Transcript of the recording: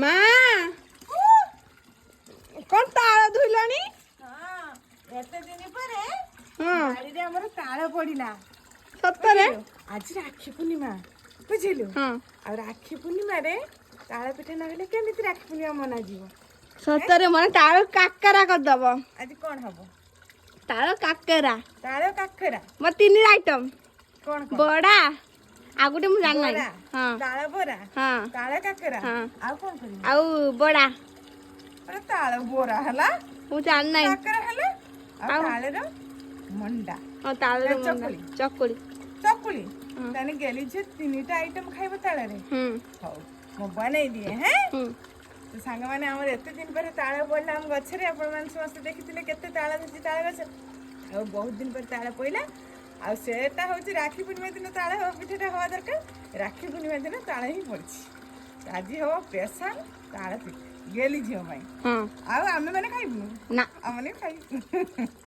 ମା କଣ ତାଳ ଧୁଇଲଣି? ଏତେ ଦିନ ପରେ ହଁ ବାଡିରେ ଆମର ତାଳ ପଡିଲା। ସତରେ? ଆଜି ରାକ୍ଷୀ ପୂର୍ଣ୍ଣିମା ବୁଝିଲୁ। ହଁ ଆଉ ରାକ୍ଷୀ ପୂର୍ଣ୍ଣିମାରେ ତାଳ ପିଠା ନହେଲେ କେମିତି ରାକ୍ଷୀ ପୂର୍ଣ୍ଣିମା ମନାଯିବ? ସତରେ ମାନେ ତାଳ କାକରା କରିଦବ। ଆଜି କଣ ହବ? ତାଳ କାକରା। ତାଳ କାକରା ମୋ 3 ଆଇଟମ। କଣ କଣ? ବଡା ଆଉ ଗୋଟେ ମୁଁ ଜାଣିନାହିଁ। ବରା, ହଁ ତାଳ ବରା, ହଁ ତାଳ କାକରା, ହଁ ଆଉ କଣ କରିବ? ଆଉ ବଡା ଆରେ ତାଳ ବରା ହେଲା, ମୁଁ ଜାଣିନାହିଁ। କାକରା ହେଲା, ଆଉ ଆଉ ତାଳର ମଣ୍ଡା, ହଁ ତାଳର ମଣ୍ଡା ଚକୁଳି, ଚକୁଳି। ଚକୁଳି। ହଁ ତାହେଲେ ଗେଲି ଝିଅ 3ଟା ଆଇଟମ ଖାଇବ ତାଳରେ। ହୁଁ ହଉ ମୁଁ ବନେଇ ଦିଏ। ହେଁ ହୁଁ ତ ସାଙ୍ଗମାନେ ଆମର ଏତେ ଦିନ ପରେ ତାଳ ପଡିଲା ଆମ ଗଛରେ। ଆପଣମାନେ ସମସ୍ତେ ଦେଖିଥିଲେ କେତେ ତାଳ ଧରିଛି ତାଳ ଗଛ। ଆଉ ବହୁତ ଦିନ ପରେ ତାଳ ପଇଲା। ଆଉ ସେଟା ହଉଛି ରାକ୍ଷୀ ପୂର୍ଣ୍ଣିମା ଦିନ ତାଳ ପିଠାଟା ହବା ଦରକାର। ରାକ୍ଷୀ ପୂର୍ଣ୍ଣିମା ଦିନ ତାଳ ହିଁ ପଡିଛି। ଆଜି ହବ ସ୍ପେଶାଲ ତାଳ ପିଠା ଗେଲି ଝିଅ ପାଇଁ। ହଁ ଆଉ ଆମେ ମାନେ ଖାଇବୁନୁ, ନା ଆମେ ଖାଇବୁ।